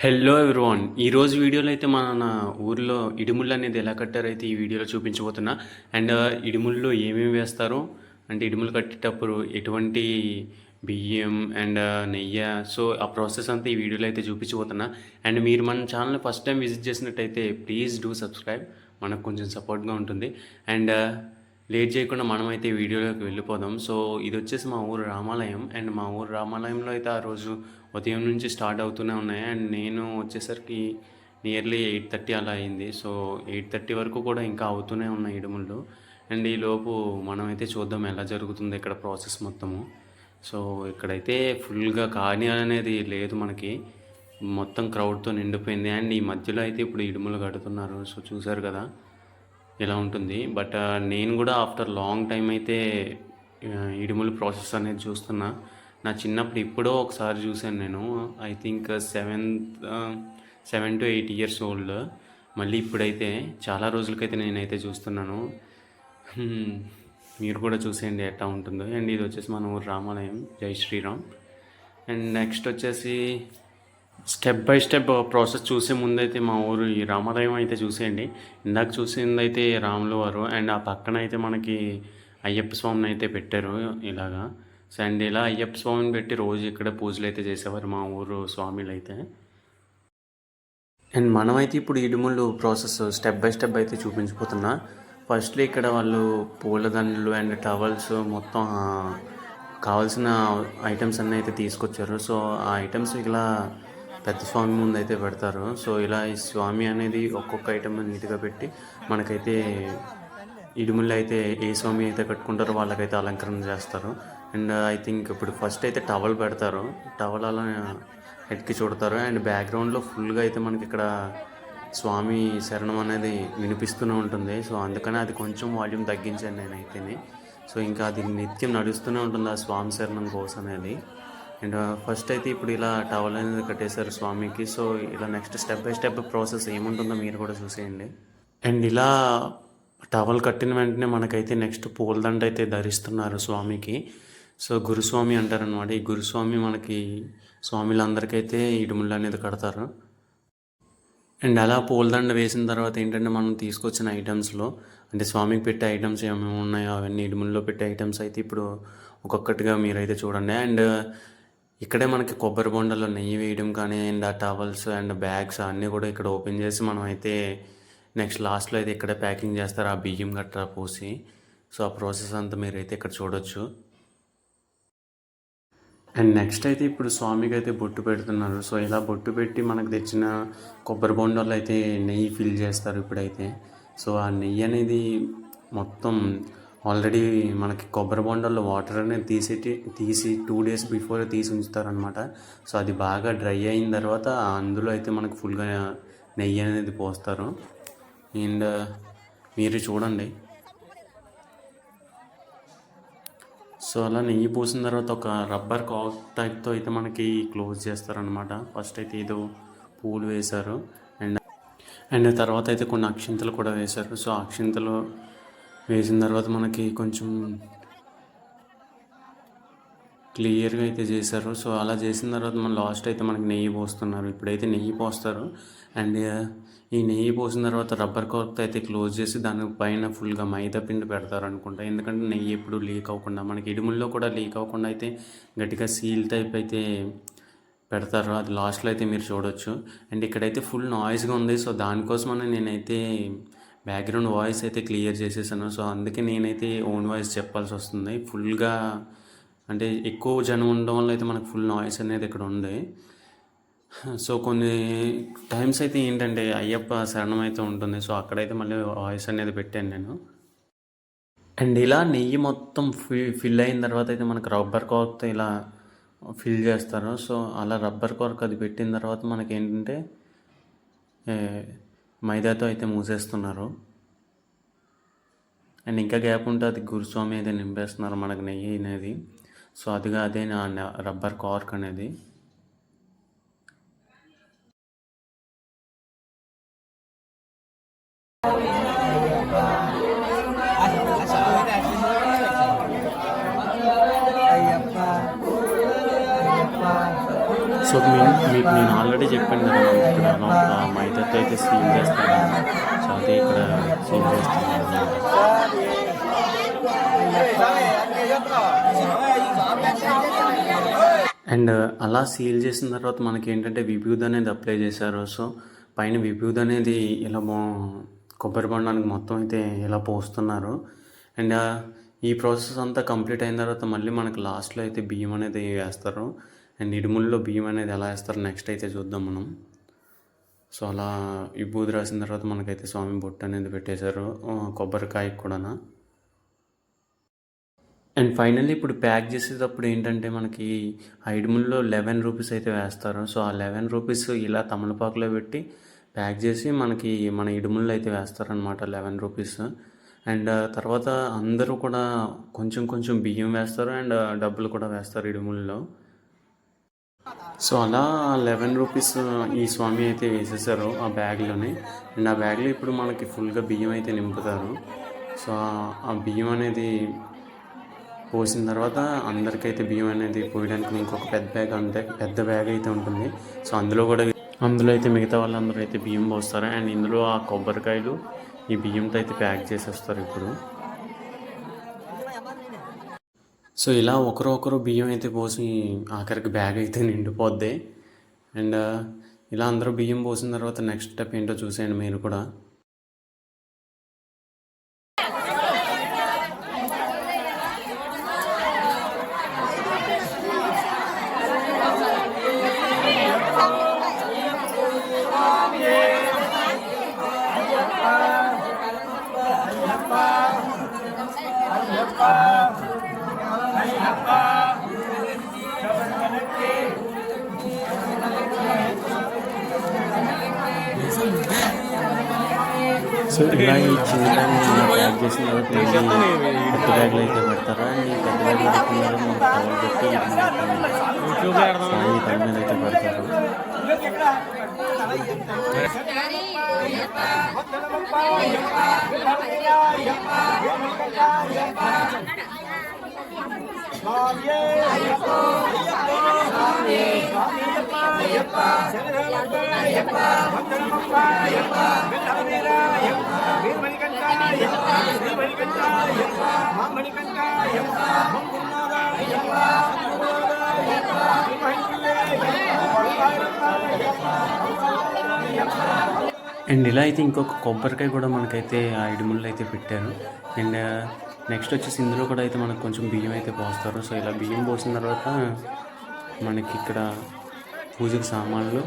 Hello everyone. ఈరోజు వీడియోలో అయితే మన ఊర్లో ఇడుములు అనేది ఎలా కట్టారో అయితే ఈ వీడియోలో చూపించబోతున్నా. అండ్ ఇడుముల్లో ఏమేమి వేస్తారో, అంటే ఇడుములు కట్టేటప్పుడు ఎటువంటి బియ్యం అండ్ నెయ్యి, సో ఆ ప్రాసెస్ అంతా ఈ వీడియోలో అయితే చూపించబోతున్నా. అండ్ మీరు మన ఛానల్ ఫస్ట్ టైం విజిట్ చేసినట్టయితే ప్లీజ్ డూ సబ్స్క్రైబ్, మనకు కొంచెం సపోర్ట్గా ఉంటుంది. అండ్ లేట్ చేయకుండా మనమైతే ఈ వీడియోలోకి వెళ్ళిపోదాం. సో ఇది వచ్చేసి మా ఊరు రామాలయం. అండ్ మా ఊరు రామాలయంలో అయితే ఆ రోజు ఉదయం నుంచి స్టార్ట్ అవుతూనే ఉన్నాయి. అండ్ నేను వచ్చేసరికి నియర్లీ 8:30 అలా అయింది. సో 8:30 వరకు కూడా ఇంకా అవుతూనే ఉన్నాయి ఇడుములు. అండ్ ఈలోపు మనమైతే చూద్దాం ఎలా జరుగుతుంది ఇక్కడ ప్రాసెస్ మొత్తము. సో ఇక్కడైతే ఫుల్గా ఖాళీ అనేది లేదు మనకి, మొత్తం క్రౌడ్తో నిండిపోయింది. అండ్ ఈ మధ్యలో అయితే ఇప్పుడు ఇడుములు కడుతున్నారు. సో చూసారు కదా ఎలా ఉంటుంది. బట్ నేను కూడా ఆఫ్టర్ లాంగ్ టైం అయితే ఇడుములు ప్రాసెస్ అనేది చూస్తున్నా. నా చిన్నప్పుడు ఎప్పుడో ఒకసారి చూశాను నేను. I think 7 to 8 years old. మళ్ళీ ఇప్పుడైతే చాలా రోజులకైతే నేనైతే చూస్తున్నాను. మీరు కూడా చూసేయండి ఎట్లా ఉంటుందో. అండ్ ఇది వచ్చేసి మన ఊరు రామాలయం. జై శ్రీరామ్. అండ్ నెక్స్ట్ వచ్చేసి స్టెప్ బై స్టెప్ ప్రాసెస్ చూసే ముందైతే మా ఊరు ఈ రామాలయం అయితే చూసేయండి. ఇందాక చూసిందైతే రాముల వారు, అండ్ ఆ పక్కన అయితే మనకి అయ్యప్ప స్వామిని అయితే పెట్టారు ఇలాగా. సో అండ్ ఇలా అయ్యప్ప స్వామిని పెట్టి రోజు ఇక్కడ పూజలు అయితే చేసేవారు మా ఊరు స్వామిలు అయితే. అండ్ మనమైతే ఇప్పుడు ఇడుములు ప్రాసెస్ స్టెప్ బై స్టెప్ అయితే చూపించిపోతున్నా. ఫస్ట్లో ఇక్కడ వాళ్ళు పూలదండలు అండ్ టవల్స్ మొత్తం కావాల్సిన ఐటమ్స్ అన్నీ అయితే తీసుకొచ్చారు. సో ఆ ఐటమ్స్ ఇలా పెద్ద స్వామి ముందు అయితే పెడతారు. సో ఇలా ఈ స్వామి అనేది ఒక్కొక్క ఐటమ్ నీట్గా పెట్టి మనకైతే ఇడుములు అయితే ఏ స్వామి అయితే కట్టుకుంటారో వాళ్ళకైతే అలంకరణ చేస్తారు. అండ్ ఐ థింక్ ఇప్పుడు ఫస్ట్ అయితే టవల్ పెడతారు, టవల్ అలా హెడ్కి చూడతారు. అండ్ బ్యాక్గ్రౌండ్లో ఫుల్గా అయితే మనకి ఇక్కడ స్వామి శరణం అనేది వినిపిస్తూనే ఉంటుంది. సో అందుకని అది కొంచెం వాల్యూమ్ తగ్గించాను నేనైతే. సో ఇంకా అది నిత్యం నడుస్తూనే ఉంటుంది ఆ స్వామి శరణం కోసం అనేది. అండ్ ఫస్ట్ అయితే ఇప్పుడు ఇలా టవల్ అనేది కట్టేశారు స్వామికి. సో ఇలా next step by step process ఏముంటుందో మీరు కూడా చూసేయండి. అండ్ ఇలా టవల్ కట్టిన వెంటనే మనకైతే నెక్స్ట్ పూలదండ అయితే ధరిస్తున్నారు స్వామికి. సో గురుస్వామి అంటారనమాట. ఈ గురుస్వామి మనకి స్వామిలందరికైతే ఇడుములు అనేది కడతారు. అండ్ అలా పూలదండ వేసిన తర్వాత ఏంటంటే మనం తీసుకొచ్చిన ఐటమ్స్లో, అంటే స్వామికి పెట్టే ఐటమ్స్ ఏమేమి ఉన్నాయో అవన్నీ ఇడుముల్లో పెట్టే ఐటమ్స్ అయితే ఇప్పుడు ఒక్కొక్కటిగా మీరైతే చూడండి. అండ్ ఇక్కడే మనకి కొబ్బరి బొండలో నెయ్యి వేయడం కానీ, అండ్ ఆ టవల్స్ అండ్ బ్యాగ్స్ అన్నీ కూడా ఇక్కడ ఓపెన్ చేసి మనం అయితే నెక్స్ట్ లాస్ట్లో అయితే ఇక్కడే ప్యాకింగ్ చేస్తారు ఆ బియ్యం గట్రా పోసి. సో ఆ ప్రాసెస్ అంతా మీరైతే ఇక్కడ చూడొచ్చు. అండ్ నెక్స్ట్ అయితే ఇప్పుడు స్వామికి అయితే బొట్టు పెడుతున్నారు. సో ఇలా బొట్టు పెట్టి మనకు తెచ్చిన కొబ్బరి బొండాలు అయితే నెయ్యి ఫిల్ చేస్తారు ఇప్పుడైతే. సో ఆ నెయ్యి అనేది మొత్తం ఆల్రెడీ మనకి కొబ్బరి బొండాల్లో వాటర్ అనేది తీసి 2 days బిఫోర్ తీసి ఉంచుతారనమాట. సో అది బాగా డ్రై అయిన తర్వాత అందులో అయితే మనకు ఫుల్గా నెయ్యి అనేది పోస్తారు. అండ్ మీరు చూడండి. సో అలా నెయ్యి పోసిన తర్వాత ఒక రబ్బర్ కాక్ టైప్తో అయితే మనకి క్లోజ్ చేస్తారనమాట. ఫస్ట్ అయితే ఏదో పూలు వేశారు. అండ్ తర్వాత అయితే కొన్ని అక్షింతలు కూడా వేశారు. సో అక్షింతలు వేసిన తర్వాత మనకి కొంచెం క్లియర్గా అయితే చేశారు. సో అలా చేసిన తర్వాత మన లాస్ట్ అయితే మనకి నెయ్యి పోస్తున్నారు. ఇప్పుడైతే నెయ్యి పోస్తారు. అండ్ ఈ నెయ్యి పోసిన తర్వాత రబ్బర్ కార్క్తో అయితే క్లోజ్ చేసి దాని పైన ఫుల్గా మైదా పిండి పెడతారు అనుకుంటా. ఎందుకంటే నెయ్యి ఎప్పుడు లీక్ అవ్వకుండా, మనకి ఇడుముల్లో కూడా లీక్ అవ్వకుండా అయితే గట్టిగా సీల్ టైప్ అయితే పెడతారు. అది లాస్ట్లో అయితే మీరు చూడొచ్చు. అండ్ ఇక్కడైతే ఫుల్ నాయిస్గా ఉంది. సో దానికోసమని నేనైతే బ్యాక్గ్రౌండ్ వాయిస్ అయితే క్లియర్ చేసేసాను. సో అందుకే నేనైతే ఓన్ వాయిస్ చెప్పాల్సి వస్తుంది. ఫుల్గా అంటే ఎక్కువ జనం ఉండడం వల్ల అయితే మనకు ఫుల్ నాయిస్ అనేది ఇక్కడ ఉంది. సో కొన్ని టైమ్స్ అయితే ఏంటంటే అయ్యప్ప శరణం అయితే ఉంటుంది. సో అక్కడైతే మళ్ళీ వాయిస్ అనేది పెట్టాను నేను. అండ్ ఇలా నెయ్యి మొత్తం ఫిల్ అయిన తర్వాత అయితే మనకు రబ్బర్ కార్క్తో ఇలా ఫిల్ చేస్తారు. సో అలా రబ్బర్ కార్క్ అది పెట్టిన తర్వాత మనకి ఏంటంటే మైదాతో అయితే మూసేస్తున్నారు. అండ్ ఇంకా గ్యాప్ ఉంటే అది గురుస్వామి అయితే నింపేస్తున్నారు మనకు నెయ్యి అనేది. సో అదే నా రబ్బర్ కార్క్ అనేది. సో మీకు నేను ఆల్రెడీ చెప్పాను కదా, మనకి ఇక్కడ ఒక మైదాతో అయితే సీల్ చేస్తాను. సో అదే ఇక్కడ సీల్ చేస్తాను. అండ్ అలా సీల్ చేసిన తర్వాత మనకి ఏంటంటే విభూది అనేది అప్లై చేశారు. సో పైన విభూది అనేది ఇలా కొబ్బరి బొండానికి మొత్తం అయితే ఇలా పోస్తున్నారు. అండ్ ఈ ప్రాసెస్ అంతా కంప్లీట్ అయిన తర్వాత మళ్ళీ మనకి లాస్ట్లో అయితే బియ్యం అనేది వేస్తారు. అండ్ ఇడుముల్లో బియ్యం అనేది ఎలా వేస్తారు నెక్స్ట్ అయితే చూద్దాం మనం. సో అలా విభూది రాసిన తర్వాత మనకైతే స్వామి బొట్టు అనేది పెట్టేశారు, కొబ్బరికాయకి కూడా. అండ్ ఫైనల్లీ ఇప్పుడు ప్యాక్ చేసేటప్పుడు ఏంటంటే మనకి ఆ ఇడుముల్లో 11 రూపీస్ అయితే వేస్తారు. సో ఆ 11 రూపీస్ ఇలా తమలపాకులో పెట్టి ప్యాక్ చేసి మనకి మన ఇడుముల్లో అయితే వేస్తారనమాట 11 రూపీస్. అండ్ తర్వాత అందరూ కూడా కొంచెం కొంచెం బియ్యం వేస్తారు అండ్ డబ్బులు కూడా వేస్తారు ఇడుముల్లో. సో అలా 11 రూపీస్ ఈ స్వామి అయితే వేసేసారు ఆ బ్యాగ్లోనే. అండ్ ఆ బ్యాగ్లో ఇప్పుడు మనకి ఫుల్గా బియ్యం అయితే నింపుతారు. సో ఆ బియ్యం అనేది పోసిన తర్వాత అందరికైతే బియ్యం అనేది పోయడానికి ఇంకొక పెద్ద బ్యాగ్ అయితే ఉంటుంది. సో అందులో అయితే మిగతా వాళ్ళందరూ అయితే బియ్యం పోస్తారు. అండ్ ఇందులో ఆ కొబ్బరికాయలు ఈ బియ్యంతో అయితే ప్యాక్ చేసేస్తారు ఇప్పుడు. సో ఇలా ఒకరు బియ్యం అయితే పోసి ఆఖరికి బ్యాగ్ అయితే నిండిపోద్ది. అండ్ ఇలా అందరూ బియ్యం పోసిన తర్వాత నెక్స్ట్ స్టెప్ ఏంటో చూసేయండి మీరు కూడా. సో ఇలా ఈ చిన్న బ్యాగ్ చేసిన తర్వాత పెద్ద బ్యాగ్లో అయితే పెడతారా. అండ్ ఈ పెద్ద బ్యాగ్లో పెట్టుకున్నారు మనకు టవల్ పెట్టి స్వామి తల మీద అయితే పెడతారు. అండ్ ఇలా అయితే ఇంకొక కొబ్బరికాయ కూడా మనకైతే ఆ ఇడుముల్లో అయితే పెట్టారు. అండ్ నెక్స్ట్ వచ్చేసి ఇందులో కూడా అయితే మనకు కొంచెం బియ్యం అయితే పోస్తారు. సో ఇలా బియ్యం పోసిన తర్వాత మనకి ఇక్కడ పూజకి సామాన్లు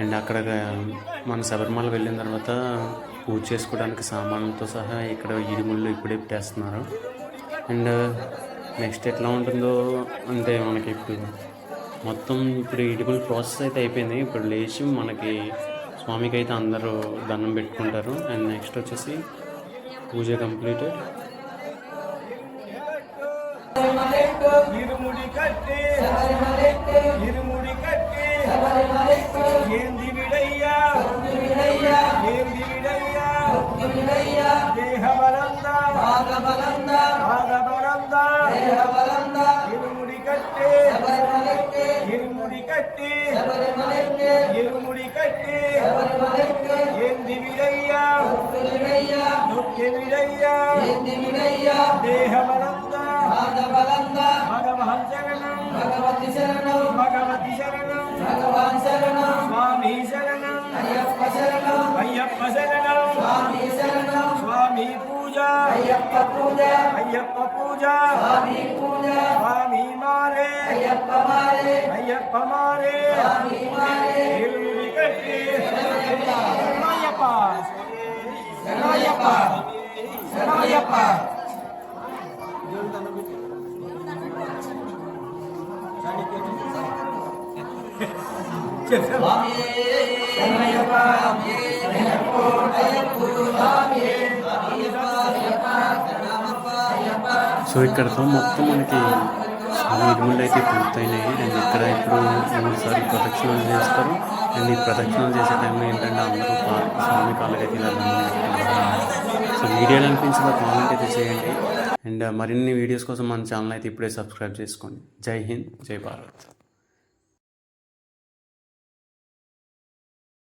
అండ్ అక్కడ మన శబరిమల వెళ్ళిన తర్వాత పూజ చేసుకోవడానికి సామాన్లతో సహా ఇక్కడ ఇడుముల్లో ఇప్పుడే పెట్టేస్తున్నారు. అండ్ నెక్స్ట్ ఎట్లా ఉంటుందో అంటే మనకి ఇప్పుడు ఇడుముల ప్రాసెస్ అయితే అయిపోయింది. ఇప్పుడు లేచి మనకి స్వామికి అయితే అందరూ దండం పెట్టుకుంటారు. అండ్ నెక్స్ట్ వచ్చేసి పూజ కంప్లీటెడ్. ఇరుముడి కట్టి ఏంది విడయ్యా దేహబలందా ఇరుముడి కట్టి ఏంది విడయ్యా దేహబలందా భగవతి శరణం స్వామి శరణం అయ్యప్ప శరణం స్వామి పూజ అయ్యప్ప పూజ స్వామి మారే అయ్యప్ప మారే శరణయ్యప్ప సో ఇక్కడతో మొత్తం మనకి స్వామి ఇడుములు అయితే పూర్తయినాయి. అండ్ ఇక్కడ ఇప్పుడు 3 సార్లు ప్రదక్షిణలు చేస్తారు. అండ్ ఈ ప్రదక్షిణలు చేసే టైంలో ఏంటంటే అందరూ స్వామి కాళ్ళకైతే ఇలా సో వీడియోలు అనిపించిన కామెంట్ అయితే చేయండి. అండ్ మరిన్ని వీడియోస్ కోసం మన ఛానల్ అయితే ఇప్పుడే సబ్స్క్రైబ్ చేసుకోండి. జై హింద్, జై భారత్.